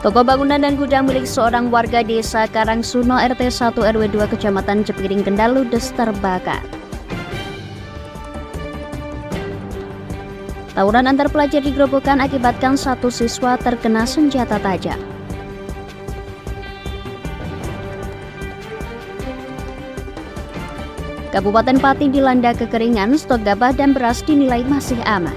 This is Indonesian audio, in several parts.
Toko bangunan dan gudang milik seorang warga desa Karangsuno RT 1 RW 2 Kecamatan Cepiring Kendal ludes terbakar. Tawuran antar pelajar di Grobogan akibatkan satu siswa terkena senjata tajam. Kabupaten Pati dilanda kekeringan, stok gabah dan beras dinilai masih aman.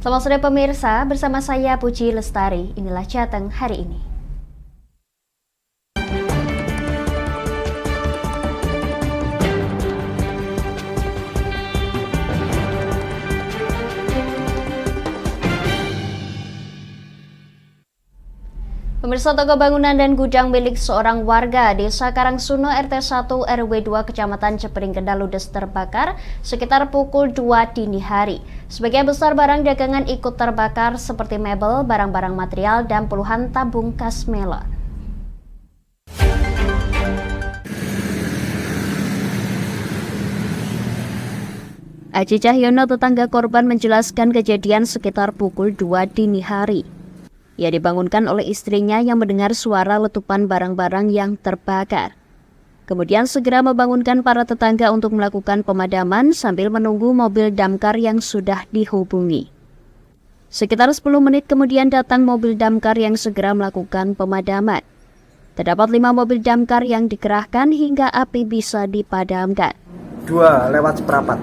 Selamat sore pemirsa, bersama saya Puji Lestari. Inilah Jateng hari ini. Pemirsa, toko bangunan dan gudang milik seorang warga desa Karangsuno RT 1 RW 2 Kecamatan Cepiring Kendal ludes terbakar sekitar pukul 2 dini hari. Sebagian besar barang dagangan ikut terbakar seperti mebel, barang-barang material, dan puluhan tabung kas melon. Aji Cahyono, tetangga korban, menjelaskan kejadian sekitar pukul 2 dini hari. Ia dibangunkan oleh istrinya yang mendengar suara letupan barang-barang yang terbakar. Kemudian segera membangunkan para tetangga untuk melakukan pemadaman sambil menunggu mobil damkar yang sudah dihubungi. Sekitar 10 menit kemudian datang mobil damkar yang segera melakukan pemadaman. Terdapat 5 mobil damkar yang dikerahkan hingga api bisa dipadamkan. 2 lewat seperempat.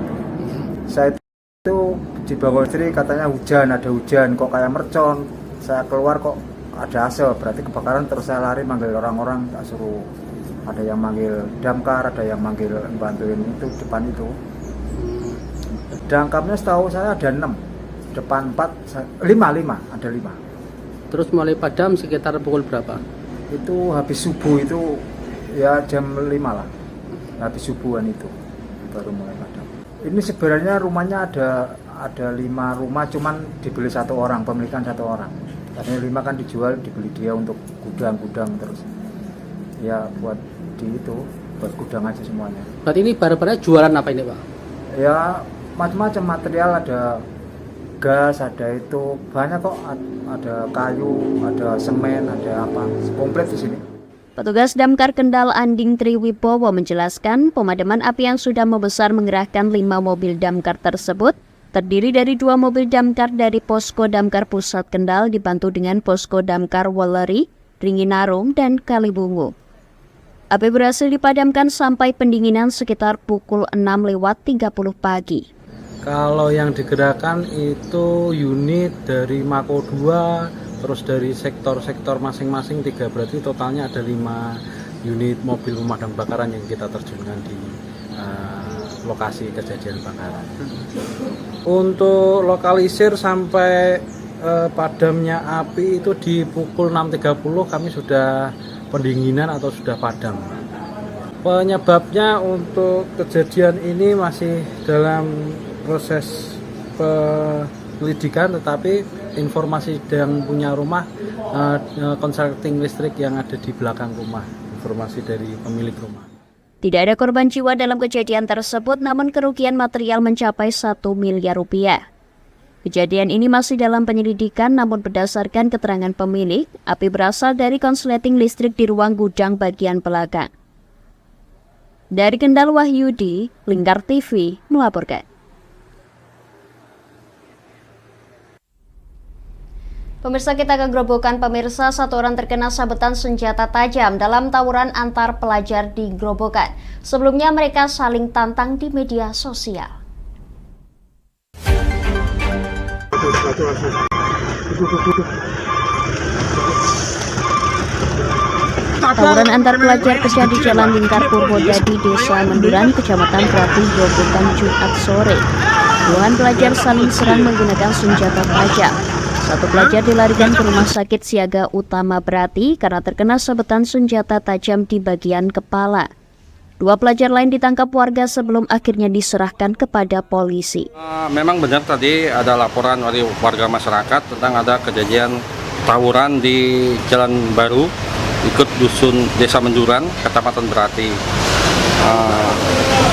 Saya itu dibangun istri, katanya ada hujan, kok kayak mercon. Saya keluar kok ada asap, berarti kebakaran. Terus saya lari manggil orang-orang, tak suruh, ada yang manggil damkar, ada yang manggil bantuin itu depan itu. Damkarnya setahu saya ada 6, depan 4, 5, ada 5. Terus mulai padam sekitar pukul berapa? Itu habis subuh, itu ya jam 5 lah, habis subuhan itu baru mulai padam. Ini sebenarnya rumahnya ada 5 rumah, cuman dibeli 1 orang, pemilikan 1 orang. Karena 5 kan dijual, dibeli dia untuk gudang-gudang terus. Ya buat buat gudang aja semuanya. Berarti ini barang-barang jualan apa ini, Pak? Ya macam-macam material, ada gas, ada itu banyak kok, ada kayu, ada semen, ada apa, komplit di sini. Petugas Damkar Kendal Anding Triwibowo menjelaskan pemadaman api yang sudah membesar mengerahkan 5 mobil damkar tersebut terdiri dari 2 mobil damkar dari Posko Damkar Pusat Kendal dibantu dengan Posko Damkar Weleri, Ringinarum, dan Kalibungu. Api berhasil dipadamkan sampai pendinginan sekitar pukul 6:30 pagi. Kalau yang digerakkan itu unit dari Mako 2, terus dari sektor-sektor masing-masing 3, berarti totalnya ada 5 unit mobil pemadam kebakaran yang kita terjunkan di lokasi kejadian kebakaran. Untuk lokalisir sampai padamnya api itu di pukul 6.30 kami sudah pendinginan atau sudah padam. Penyebabnya untuk kejadian ini masih dalam proses penyelidikan, tetapi informasi yang punya rumah konsleting listrik yang ada di belakang rumah, informasi dari pemilik rumah. Tidak ada korban jiwa dalam kejadian tersebut, namun kerugian material mencapai 1 miliar rupiah. Kejadian ini masih dalam penyelidikan, namun berdasarkan keterangan pemilik, api berasal dari konsleting listrik di ruang gudang bagian belakang. Dari Kendal, Wahyudi, Lingkar TV melaporkan. Pemirsa, kita ke Grobogan. Pemirsa, 1 orang terkena sabetan senjata tajam dalam tawuran antar pelajar di Grobogan. Sebelumnya mereka saling tantang di media sosial. Tawuran antar pelajar pecah di Jalan Lingkar Purwodadi, Desa Menduran, Kecamatan Prati, Grobogan, Jumat sore. Puluhan pelajar saling serang menggunakan senjata tajam. 1 pelajar dilarikan ke Rumah Sakit Siaga Utama Berati karena terkena sabetan senjata tajam di bagian kepala. 2 pelajar lain ditangkap warga sebelum akhirnya diserahkan kepada polisi. Memang benar tadi ada laporan dari warga masyarakat tentang ada kejadian tawuran di Jalan Baru, ikut dusun Desa Menduran, Kecamatan Berati.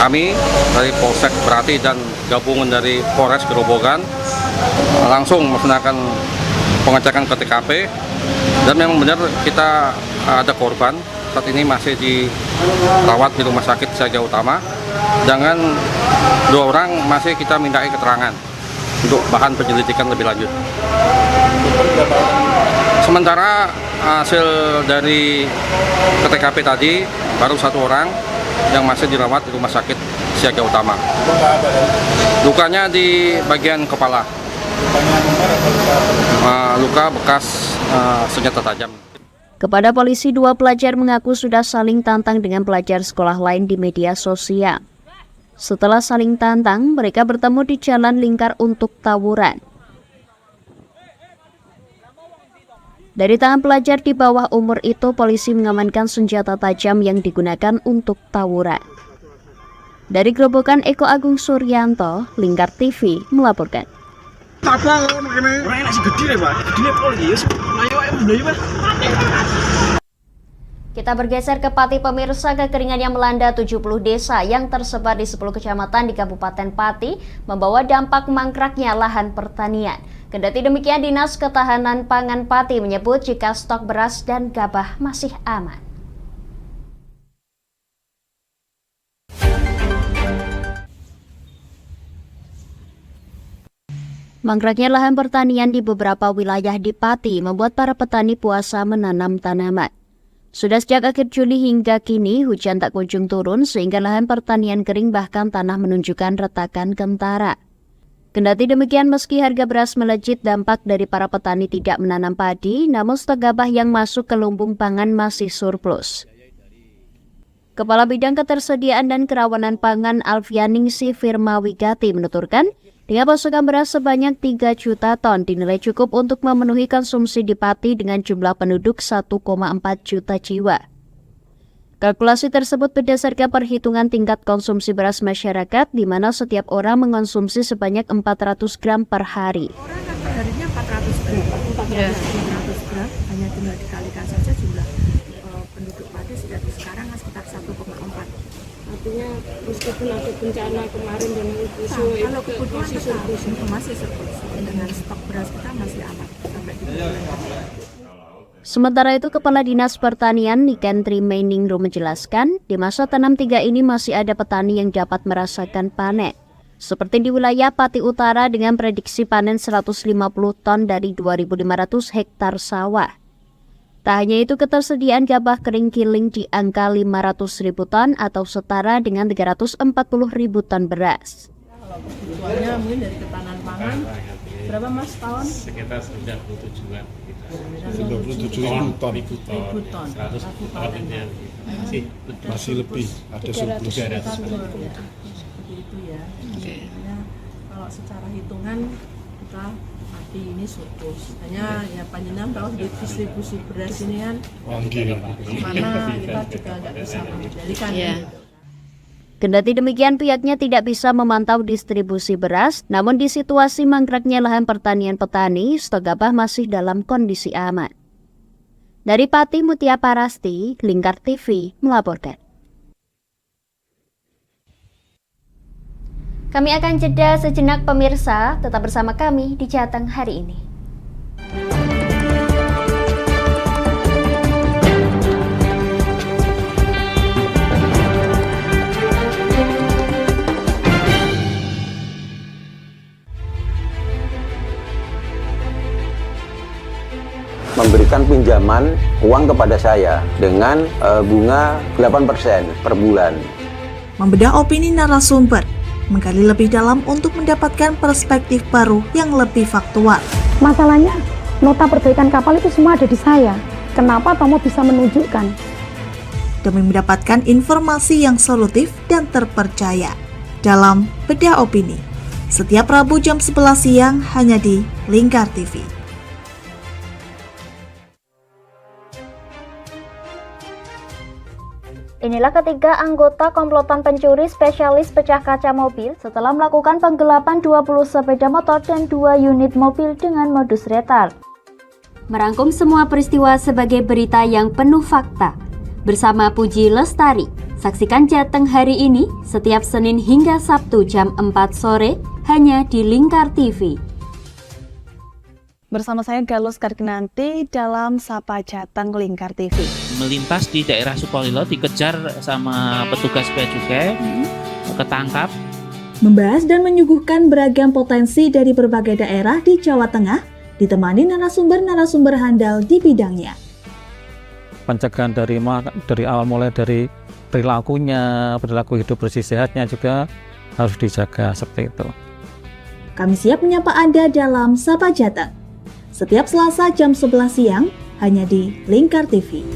kami dari Polsek Berati dan gabungan dari Polres Grobogan langsung melaksanakan pengecekan ke TKP, dan memang benar kita ada korban saat ini masih dirawat di Rumah Sakit Siaga Utama, dengan 2 orang masih kita mintai keterangan untuk bahan penyelidikan lebih lanjut. Sementara hasil dari TKP tadi baru 1 orang yang masih dirawat di Rumah Sakit Siaga Utama. Lukanya di bagian kepala, luka bekas senjata tajam. Kepada polisi, 2 pelajar mengaku sudah saling tantang dengan pelajar sekolah lain di media sosial. Setelah saling tantang, mereka bertemu di Jalan Lingkar untuk tawuran. Dari tangan pelajar di bawah umur itu, polisi mengamankan senjata tajam yang digunakan untuk tawuran. Dari Grobogan, Eko Agung Suryanto, Lingkar TV melaporkan. Kita bergeser ke Pati, pemirsa. Kekeringan yang melanda 70 desa yang tersebar di 10 kecamatan di Kabupaten Pati membawa dampak mangkraknya lahan pertanian. Kendati demikian, Dinas Ketahanan Pangan Pati menyebut jika stok beras dan gabah masih aman. Mangkraknya lahan pertanian di beberapa wilayah di Pati membuat para petani puasa menanam tanaman. Sudah sejak akhir Juli hingga kini hujan tak kunjung turun sehingga lahan pertanian kering, bahkan tanah menunjukkan retakan kentara. Kendati demikian, meski harga beras melejit, dampak dari para petani tidak menanam padi, namun stok gabah yang masuk ke lumbung pangan masih surplus. Kepala Bidang Ketersediaan dan Kerawanan Pangan Alfianingsi Firmawigati menuturkan, dengan pasokan beras sebanyak 3 juta ton dinilai cukup untuk memenuhi konsumsi di Pati dengan jumlah penduduk 1,4 juta jiwa. Kalkulasi tersebut berdasarkan perhitungan tingkat konsumsi beras masyarakat, di mana setiap orang mengonsumsi sebanyak 400 gram per hari. Orang kan perharinya 400 gram, 400 gram, hanya tinggal dikalikan saja jumlah penduduk Pati sekarang sekitar 1,4. Artinya meskipun ada bencana kemarin dan isu kalau kebutuhan masih surplus dengan stok beras kita masih aman sampai di bulan. Sementara itu, Kepala Dinas Pertanian Niken Trimeningrum menjelaskan, di masa tanam 3 ini masih ada petani yang dapat merasakan panen. Seperti di wilayah Pati Utara dengan prediksi panen 150 ton dari 2.500 hektar sawah. Tak hanya itu, ketersediaan gabah kering kiling di angka 500.000 ton atau setara dengan 340.000 ton beras. Kalau kebutuhannya mungkin dari ketahanan pangan, berapa mas tahun? Sekitar 97-an. 97 ton. 1.000 ton. 100 masih lebih, ada surplus. Seperti itu ya. Sebenarnya kalau secara hitungan kita Pati ini surplus. Hanya ya panjenengan tahu di distribusi beras ini kan mana kita juga nggak bisa mengendalikan. Kendati demikian, pihaknya tidak bisa memantau distribusi beras, namun di situasi mangkraknya lahan pertanian petani, stok gabah masih dalam kondisi aman. Dari Pati, Mutia Parasti, Lingkar TV melaporkan. Kami akan jeda sejenak, pemirsa, tetap bersama kami di Jateng hari ini. Memberikan pinjaman uang kepada saya dengan bunga 8% per bulan. Membedah opini narasumber, menggali lebih dalam untuk mendapatkan perspektif baru yang lebih faktual. Masalahnya, nota perbaikan kapal itu semua ada di saya. Kenapa Tomo bisa menunjukkan? Demi mendapatkan informasi yang solutif dan terpercaya. Dalam Bedah Opini, setiap Rabu jam 11 siang hanya di Lingkar TV. Inilah ketiga anggota komplotan pencuri spesialis pecah kaca mobil setelah melakukan penggelapan 20 sepeda motor dan 2 unit mobil dengan modus retard. Merangkum semua peristiwa sebagai berita yang penuh fakta. Bersama Puji Lestari, Saksikan Jateng hari ini setiap Senin hingga Sabtu jam 4 sore hanya di Lingkar TV. Bersama saya Galus Karkinanti dalam Sapa Jateng Lingkar TV. Melintas di daerah Sukolilo dikejar sama petugas bea cukai, ketangkap. Membahas dan menyuguhkan beragam potensi dari berbagai daerah di Jawa Tengah, ditemani narasumber-narasumber handal di bidangnya. Pencegahan dari awal mulai dari perilakunya, perilaku hidup bersih sehatnya juga harus dijaga seperti itu. Kami siap menyapa Anda dalam Sapa Jateng. Setiap Selasa jam 11 siang hanya di Lingkar TV.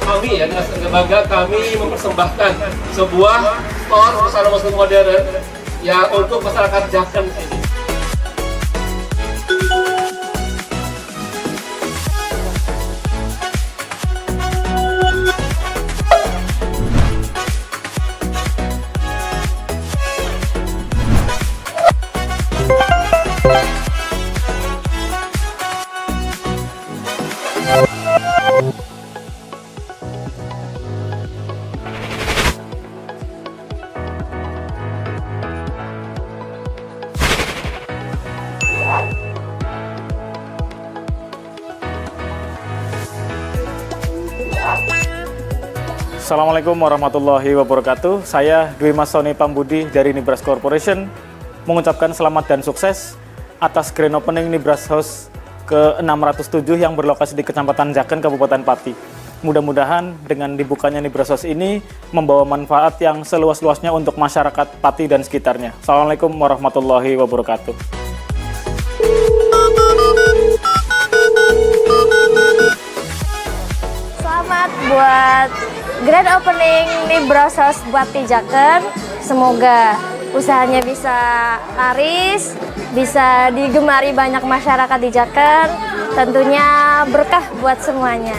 Kami ya, dengan bangga kami mempersembahkan sebuah store busana muslim modern yang untuk masyarakat Jateng sini. Assalamualaikum warahmatullahi wabarakatuh. Saya Dwi Mas Sony Pambudi dari Nibras Corporation mengucapkan selamat dan sukses atas grand opening Nibras House ke-607 yang berlokasi di Kecamatan Jaken, Kabupaten Pati. Mudah-mudahan dengan dibukanya Nibras House ini membawa manfaat yang seluas-luasnya untuk masyarakat Pati dan sekitarnya. Assalamualaikum warahmatullahi wabarakatuh. Selamat buat grand opening Nibras House buat di Jaken. Semoga usahanya bisa laris, bisa digemari banyak masyarakat di Jaken. Tentunya berkah buat semuanya.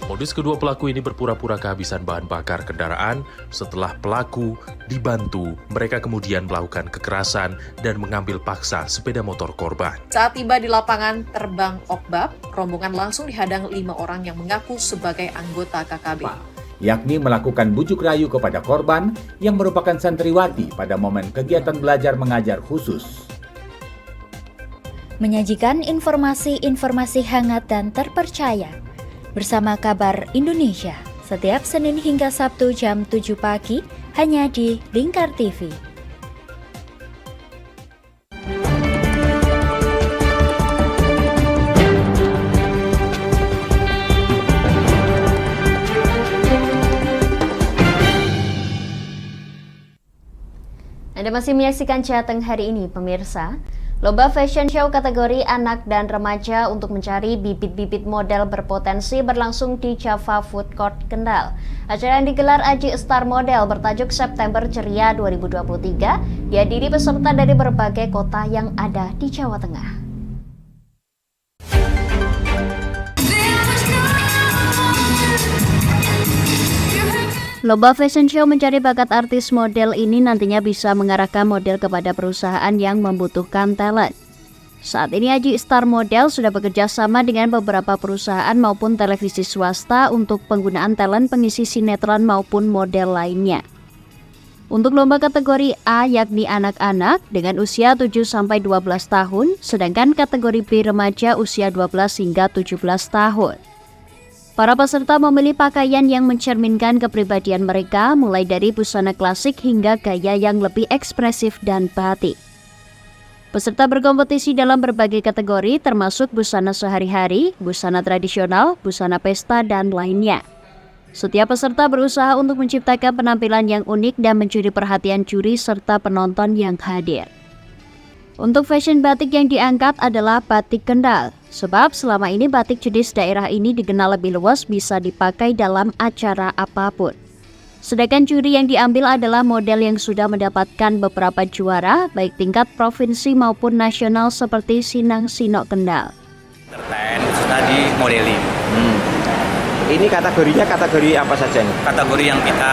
Modus kedua pelaku ini berpura-pura kehabisan bahan bakar kendaraan. Setelah pelaku dibantu, mereka kemudian melakukan kekerasan dan mengambil paksa sepeda motor korban. Saat tiba di lapangan terbang Okbab, rombongan langsung dihadang 5 orang yang mengaku sebagai anggota KKB. Yakni melakukan bujuk rayu kepada korban yang merupakan santriwati pada momen kegiatan belajar mengajar khusus. Menyajikan informasi-informasi hangat dan terpercaya bersama Kabar Indonesia setiap Senin hingga Sabtu jam 7 pagi hanya di Lingkar TV. Anda masih menyaksikan Jateng hari ini, pemirsa. Lomba fashion show kategori anak dan remaja untuk mencari bibit-bibit model berpotensi berlangsung di Java Food Court, Kendal. Acara yang digelar Aji Star Model bertajuk September Ceria 2023 dihadiri peserta dari berbagai kota yang ada di Jawa Tengah. Lomba fashion show mencari bakat artis model ini nantinya bisa mengarahkan model kepada perusahaan yang membutuhkan talent. Saat ini Aji Star Model sudah bekerja sama dengan beberapa perusahaan maupun televisi swasta untuk penggunaan talent pengisi sinetron maupun model lainnya. Untuk lomba kategori A yakni anak-anak dengan usia 7-12 tahun, sedangkan kategori B remaja usia 12 hingga 17 tahun. Para peserta memilih pakaian yang mencerminkan kepribadian mereka, mulai dari busana klasik hingga gaya yang lebih ekspresif dan batik. Peserta berkompetisi dalam berbagai kategori termasuk busana sehari-hari, busana tradisional, busana pesta, dan lainnya. Setiap peserta berusaha untuk menciptakan penampilan yang unik dan mencuri perhatian juri serta penonton yang hadir. Untuk fashion batik yang diangkat adalah batik Kendal, sebab selama ini batik jenis daerah ini dikenal lebih luas bisa dipakai dalam acara apapun. Sedangkan juri yang diambil adalah model yang sudah mendapatkan beberapa juara, baik tingkat provinsi maupun nasional seperti Sinang Sinok Kendal. Khususnya di modeling. Ini kategorinya kategori apa saja nih? Kategori yang kita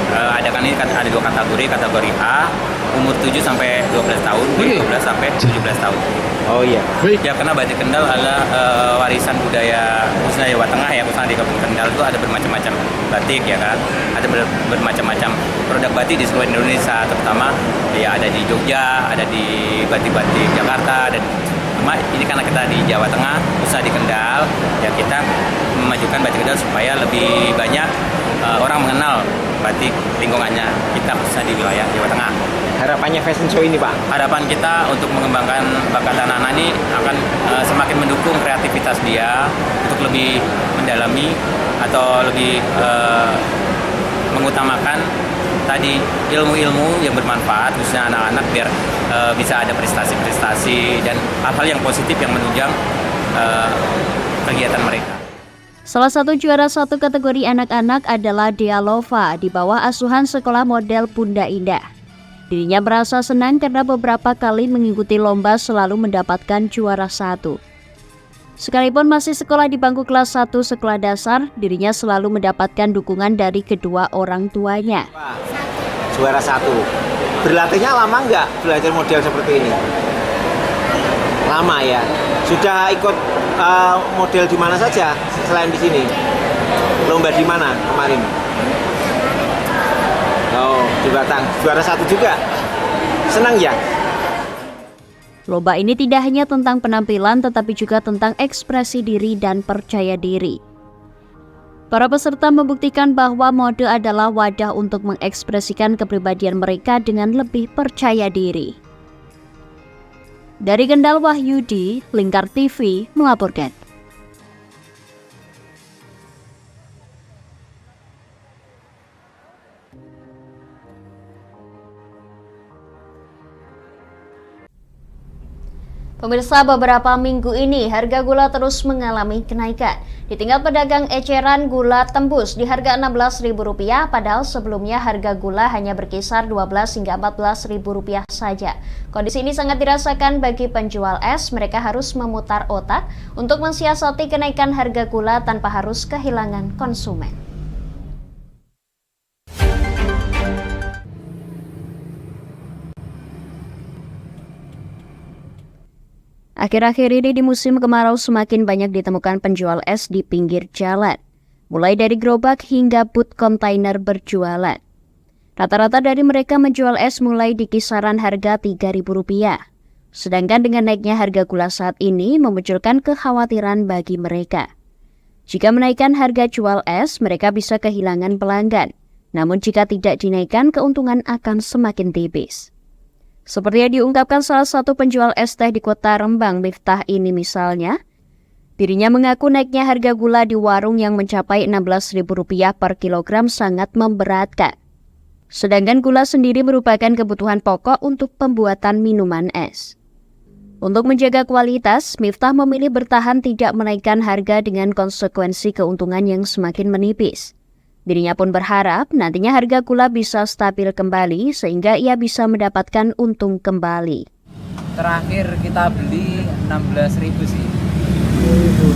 adakan ini ada 2 kategori A umur 7 sampai 12 tahun, 12 sampai 17 tahun. Oh iya. Ya karena batik Kendal adalah warisan budaya khususnya Jawa Tengah ya, khususnya di Kabupaten Kendal itu ada bermacam-macam batik ya kan. Ada bermacam-macam produk batik di seluruh Indonesia, terutama ya ada di Jogja, ada di batik-batik Jakarta, dan cuma ini karena kita di Jawa Tengah, khususnya di Kendal, ya kita memajukan batik Kendal supaya lebih banyak orang mengenal batik lingkungannya kita khususnya di wilayah Jawa Tengah. Harapannya fashion show ini Pak? Harapan kita untuk mengembangkan bakat anak-anak ini akan semakin mendukung kreativitas dia untuk lebih mendalami atau lebih mengutamakan tadi ilmu-ilmu yang bermanfaat khususnya anak-anak biar bisa ada prestasi-prestasi dan hal-hal yang positif yang menunjang kegiatan mereka. Salah satu juara satu kategori anak-anak adalah Dea Lova di bawah asuhan sekolah model Bunda Indah. Dirinya merasa senang karena beberapa kali mengikuti lomba selalu mendapatkan juara 1. Sekalipun masih sekolah di bangku kelas 1 sekolah dasar, dirinya selalu mendapatkan dukungan dari kedua orang tuanya. Juara 1. Berlatihnya lama nggak belajar model seperti ini? Lama ya. Sudah ikut model di mana saja selain di sini? Lomba di mana kemarin? Oh, di Batang. Juara 1 juga. Senang ya? Lomba ini tidak hanya tentang penampilan tetapi juga tentang ekspresi diri dan percaya diri. Para peserta membuktikan bahwa mode adalah wadah untuk mengekspresikan kepribadian mereka dengan lebih percaya diri. Dari Kendal, Wahyudi, Lingkar TV melaporkan. Pemirsa, beberapa minggu ini harga gula terus mengalami kenaikan. Di tingkat pedagang eceran gula tembus di harga Rp16.000, padahal sebelumnya harga gula hanya berkisar Rp12 hingga Rp14.000 saja. Kondisi ini sangat dirasakan bagi penjual es. Mereka harus memutar otak untuk mensiasati kenaikan harga gula tanpa harus kehilangan konsumen. Akhir-akhir ini di musim kemarau semakin banyak ditemukan penjual es di pinggir jalan, mulai dari gerobak hingga booth kontainer berjualan. Rata-rata dari mereka menjual es mulai di kisaran harga Rp3.000. Sedangkan dengan naiknya harga gula saat ini memunculkan kekhawatiran bagi mereka. Jika menaikkan harga jual es, mereka bisa kehilangan pelanggan. Namun jika tidak dinaikkan, keuntungan akan semakin tipis. Seperti yang diungkapkan salah satu penjual es teh di kota Rembang, Miftah ini misalnya, dirinya mengaku naiknya harga gula di warung yang mencapai Rp16.000 per kilogram sangat memberatkan. Sedangkan gula sendiri merupakan kebutuhan pokok untuk pembuatan minuman es. Untuk menjaga kualitas, Miftah memilih bertahan tidak menaikkan harga dengan konsekuensi keuntungan yang semakin menipis. Dirinya pun berharap nantinya harga gula bisa stabil kembali sehingga ia bisa mendapatkan untung kembali. Terakhir kita beli 16.000 sih.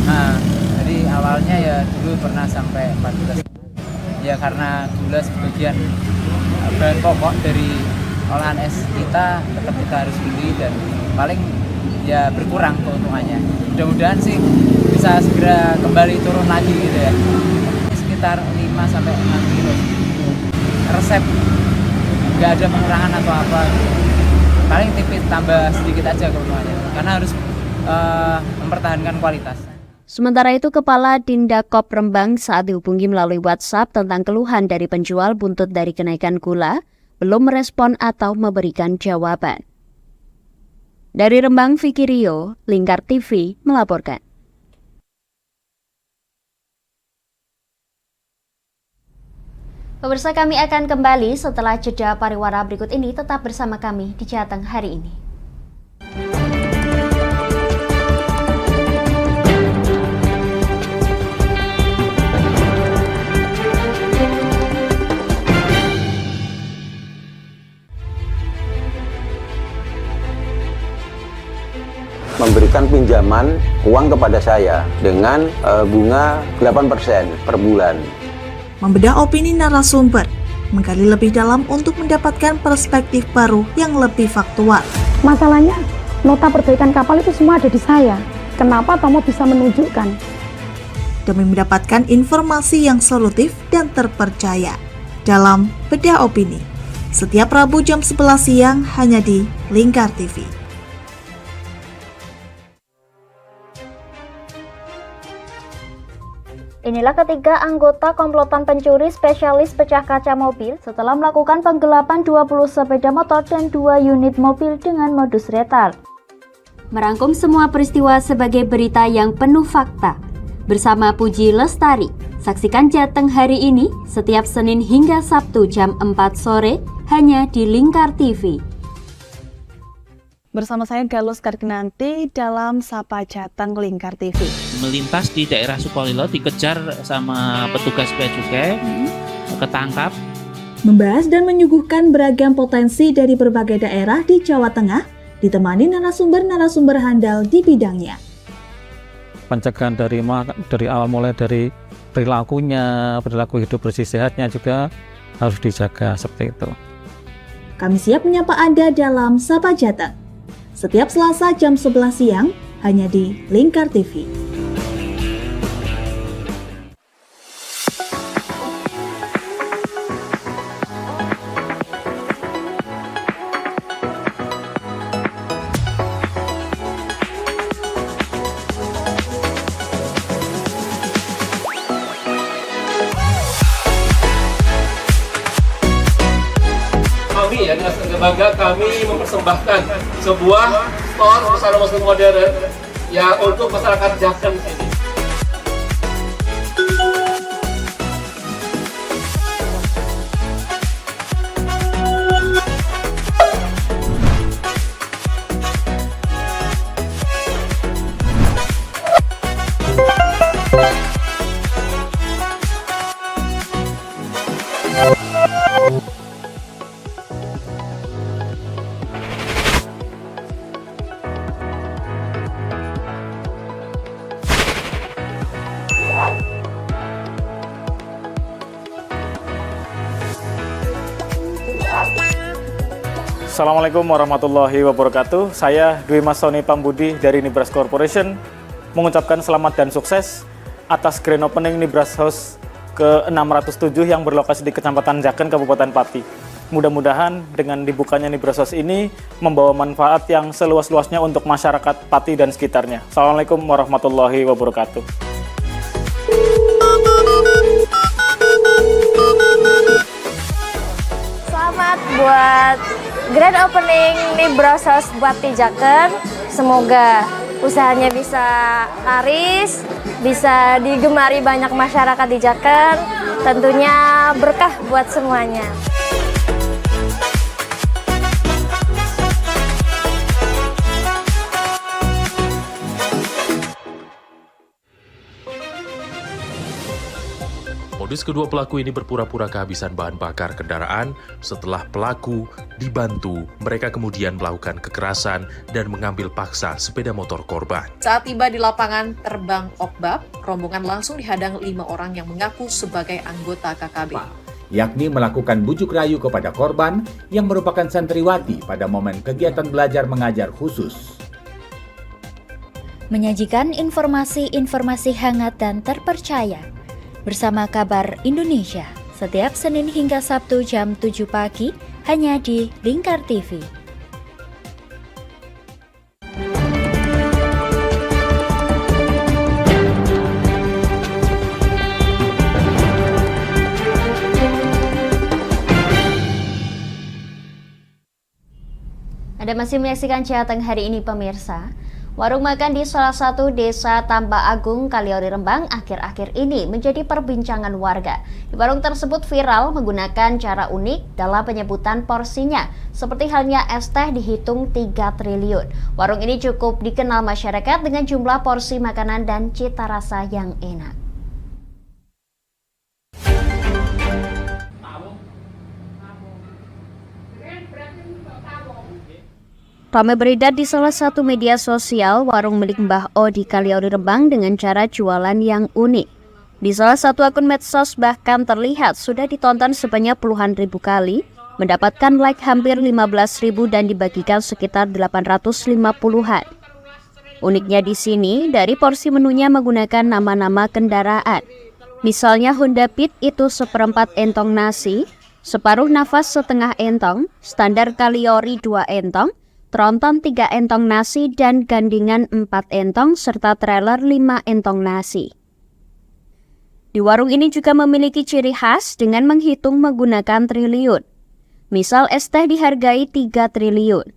Nah, jadi awalnya ya dulu pernah sampai 14. Ya karena gula sebagian bahan pokok dari olahan es kita tetap kita harus beli dan paling ya berkurang keuntungannya. Mudah-mudahan sih bisa segera kembali turun lagi gitu ya. Sekitar 5-6 kilo. Resep nggak ada pengurangan atau apa, paling tipis tambah sedikit aja keuntungannya karena harus mempertahankan kualitas. Sementara itu, Kepala Dindakop Rembang saat dihubungi melalui WhatsApp tentang keluhan dari penjual buntut dari kenaikan gula belum merespon atau memberikan jawaban. Dari Rembang, Vicky Rio, Lingkar TV melaporkan. Pemirsa, kami akan kembali setelah jeda pariwara berikut ini. Tetap bersama kami di Jateng hari ini. Memberikan pinjaman uang kepada saya dengan bunga 8% per bulan. Membedah opini narasumber, menggali lebih dalam untuk mendapatkan perspektif baru yang lebih faktual. Masalahnya, nota perbaikan kapal itu semua ada di saya. Kenapa Tomo bisa menunjukkan? Demi mendapatkan informasi yang solutif dan terpercaya dalam Bedah Opini. Setiap Rabu jam 11 siang hanya di Lingkar TV. Inilah ketiga anggota komplotan pencuri spesialis pecah kaca mobil setelah melakukan penggelapan 20 sepeda motor dan 2 unit mobil dengan modus retard. Merangkum semua peristiwa sebagai berita yang penuh fakta. Bersama Puji Lestari, saksikan Jateng hari ini setiap Senin hingga Sabtu jam 4 sore hanya di Lingkar TV. Bersama saya Galus Karginanti dalam Sapa Jateng Lingkar TV. Melintas di daerah Sukolilo dikejar sama petugas bea cukai, ketangkap. Membahas dan menyuguhkan beragam potensi dari berbagai daerah di Jawa Tengah, ditemani narasumber-narasumber handal di bidangnya. Pencegahan dari awal mulai dari perilakunya, perilaku hidup bersih sehatnya juga harus dijaga seperti itu. Kami siap menyapa Anda dalam Sapa Jateng. Setiap Selasa jam 11 siang hanya di Lingkar TV. Kami ya, dengan bangga kami mempersembahkan sebuah store busana muslim modern yang untuk masyarakat Jateng sini. Assalamualaikum warahmatullahi wabarakatuh. Saya Dwi Mas Sony Pambudi dari Nibras Corporation mengucapkan selamat dan sukses atas grand opening Nibras House ke-607 yang berlokasi di Kecamatan Jaken, Kabupaten Pati. Mudah-mudahan dengan dibukanya Nibras House ini membawa manfaat yang seluas-luasnya untuk masyarakat Pati dan sekitarnya. Assalamualaikum warahmatullahi wabarakatuh. Selamat buat grand opening Nibras House buat di Jaken. Semoga usahanya bisa laris, bisa digemari banyak masyarakat di Jaken. Tentunya berkah buat semuanya. Modus kedua pelaku ini berpura-pura kehabisan bahan bakar kendaraan. Setelah pelaku dibantu, mereka kemudian melakukan kekerasan dan mengambil paksa sepeda motor korban. Saat tiba di lapangan terbang Okbab, rombongan langsung dihadang 5 orang yang mengaku sebagai anggota KKB. Yakni melakukan bujuk rayu kepada korban yang merupakan santriwati pada momen kegiatan belajar mengajar khusus. Menyajikan informasi-informasi hangat dan terpercaya bersama Kabar Indonesia setiap Senin hingga Sabtu jam 7 pagi hanya di Lingkar TV. Anda masih menyaksikan Jateng hari ini, pemirsa. Warung makan di salah satu desa Tambak Agung, Kaliori, Rembang akhir-akhir ini menjadi perbincangan warga. Di warung tersebut viral menggunakan cara unik dalam penyebutan porsinya, seperti halnya es teh dihitung 3 triliun. Warung ini cukup dikenal masyarakat dengan jumlah porsi makanan dan cita rasa yang enak. Ramai beredar di salah satu media sosial warung milik Mbah O di Kaliori, Rembang dengan cara jualan yang unik. Di salah satu akun medsos bahkan terlihat sudah ditonton sebanyak puluhan ribu kali, mendapatkan like hampir 15.000 dan dibagikan sekitar 850-an. Uniknya di sini, dari porsi menunya menggunakan nama-nama kendaraan. Misalnya Honda Beat itu 1/4 entong nasi, separuh nafas setengah entong, standar Kaliori 2 entong, tronton 3 entong nasi dan gandingan 4 entong serta trailer 5 entong nasi. Di warung ini juga memiliki ciri khas dengan menghitung menggunakan triliun. Misal es teh dihargai 3 triliun.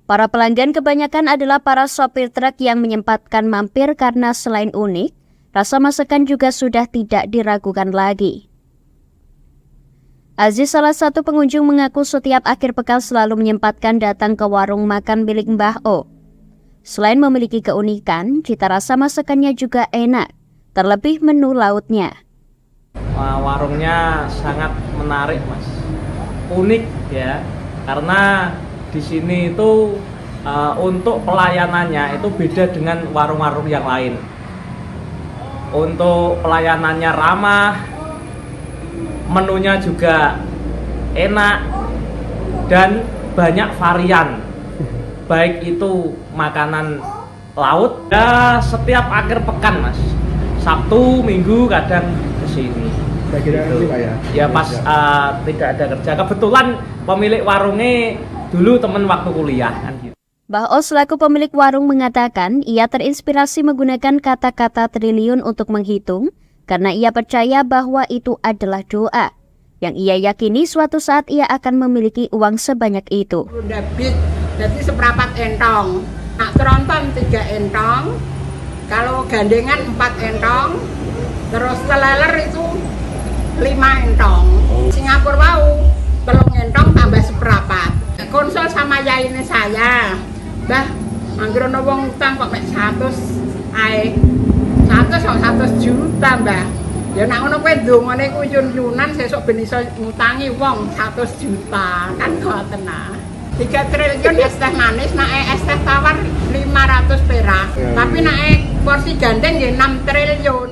Para pelanggan kebanyakan adalah para sopir truk yang menyempatkan mampir karena selain unik, rasa masakan juga sudah tidak diragukan lagi. Aziz, salah satu pengunjung, mengaku setiap akhir pekan selalu menyempatkan datang ke warung makan milik Mbah O. Selain memiliki keunikan, cita rasa masakannya juga enak, terlebih menu lautnya. Warungnya sangat menarik, Mas. Unik ya, karena di sini itu untuk pelayanannya itu beda dengan warung-warung yang lain. Untuk pelayanannya ramah, menunya juga enak dan banyak varian, baik itu makanan laut ya setiap akhir pekan, Mas. Sabtu, Minggu kadang kesini. Gitu. Ya pas tidak ada kerja. Kebetulan pemilik warungnya dulu teman waktu kuliah kan gitu. Mbah O selaku pemilik warung mengatakan ia terinspirasi menggunakan kata-kata triliun untuk menghitung, karena ia percaya bahwa itu adalah doa, yang ia yakini suatu saat ia akan memiliki uang sebanyak itu. Debit, jadi 1/4 entong, nak tronton 3 entong, kalau gandengan 4 entong, terus teleler itu 5 entong. Singapura mau 3 entong tambah 1/4. Konsul sama yaine saya, bah, anggrono wong utang kok mek 100 ae. 100 juta, Mbah. Ya nek ngono kowe ndongane ku yun-yunan sesuk ben iso ngutangi wong 100 juta. Kan ngoten nah. 3 triliun es teh manis, nek es teh tawar 500 perak. Tapi nek porsi gandeng ya 6 triliun.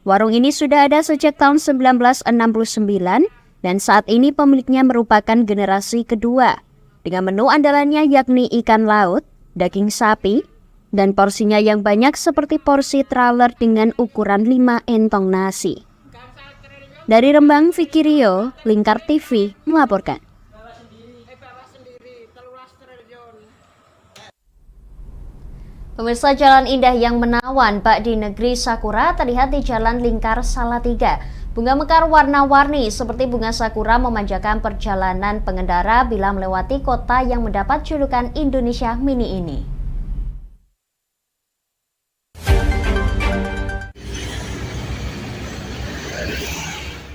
Warung ini sudah ada sejak tahun 1969 dan saat ini pemiliknya merupakan generasi kedua. Dengan menu andalannya yakni ikan laut, daging sapi, dan porsinya yang banyak seperti porsi trailer dengan ukuran 5 entong nasi. Dari Rembang, Vicky Rio, Lingkar TV melaporkan. Pemirsa, jalan indah yang menawan Pak di negeri Sakura terlihat di Jalan Lingkar Salatiga. Bunga mekar warna-warni seperti bunga sakura memanjakan perjalanan pengendara bila melewati kota yang mendapat julukan Indonesia Mini ini.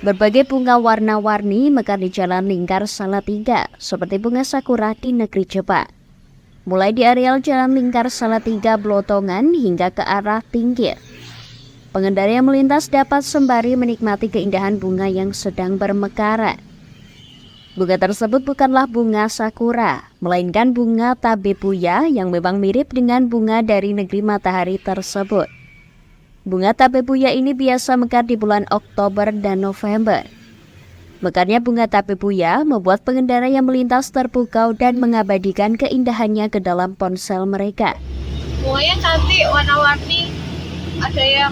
Berbagai bunga warna-warni mekar di Jalan Lingkar Salatiga, seperti bunga sakura di negeri Jepang. Mulai di areal Jalan Lingkar Salatiga Blotongan hingga ke arah Tingkir. Pengendara yang melintas dapat sembari menikmati keindahan bunga yang sedang bermekaran. Bunga tersebut bukanlah bunga sakura, melainkan bunga tabebuya yang memang mirip dengan bunga dari negeri matahari tersebut. Bunga tabebuya ini biasa mekar di bulan Oktober dan November. Mekarnya bunga tabebuya membuat pengendara yang melintas terpukau dan mengabadikan keindahannya ke dalam ponsel mereka. Bunganya cantik, warna-warni, ada yang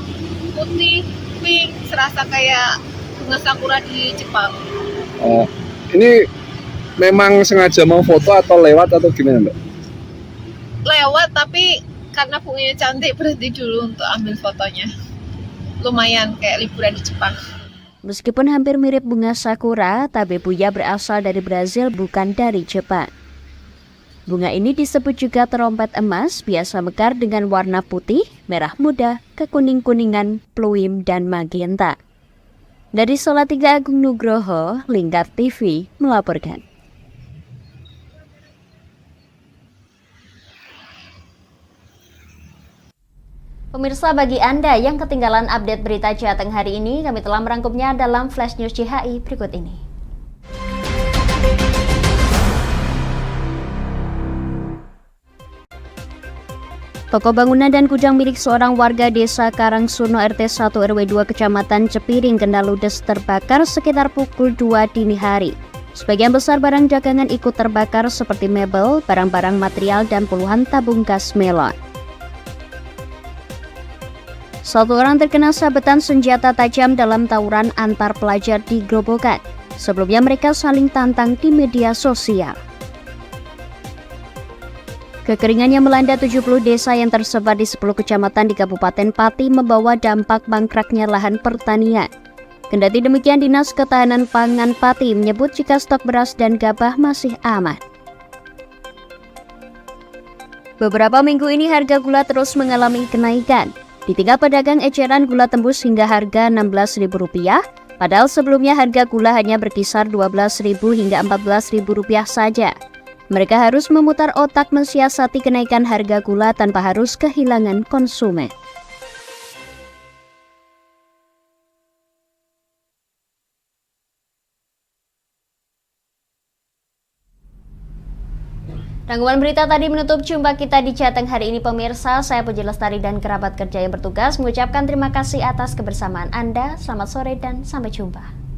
putih, pink, serasa kayak bunga sakura di Jepang. Oh, ini memang sengaja mau foto atau lewat atau gimana, Mbak? Lewat, tapi karena bunganya cantik berhenti dulu untuk ambil fotonya. Lumayan kayak liburan di Jepang. Meskipun hampir mirip bunga sakura, tabebuya berasal dari Brazil bukan dari Jepang. Bunga ini disebut juga terompet emas, biasa mekar dengan warna putih, merah muda, kekuning-kuningan, pluim, dan magenta. Dari Salatiga, Agung Nugroho, Lingkar TV melaporkan. Pemirsa, bagi Anda yang ketinggalan update berita Jateng hari ini, kami telah merangkumnya dalam Flash News CHI berikut ini. Toko bangunan dan gudang milik seorang warga desa Karangsuno RT 1 RW 2 Kecamatan Cepiring, Kendal ludes terbakar sekitar pukul 2 dini hari. Sebagian besar barang dagangan ikut terbakar seperti mebel, barang-barang material, dan puluhan tabung gas melon. Satu orang terkena sabetan senjata tajam dalam tawuran antar pelajar di Grobogan. Sebelumnya mereka saling tantang di media sosial. Kekeringan yang melanda 70 desa yang tersebar di 10 kecamatan di Kabupaten Pati membawa dampak mangkraknya lahan pertanian. Kendati demikian, Dinas Ketahanan Pangan Pati menyebut jika stok beras dan gabah masih aman. Beberapa minggu ini harga gula terus mengalami kenaikan. Di tingkat pedagang eceran gula tembus hingga harga Rp16.000, padahal sebelumnya harga gula hanya berkisar Rp12.000 hingga Rp14.000 saja. Mereka harus memutar otak mensiasati kenaikan harga gula tanpa harus kehilangan konsumen. Rangkuman berita tadi menutup jumpa kita di Jateng hari ini, pemirsa. Saya Puji Lestari dan kerabat kerja yang bertugas mengucapkan terima kasih atas kebersamaan Anda. Selamat sore dan sampai jumpa.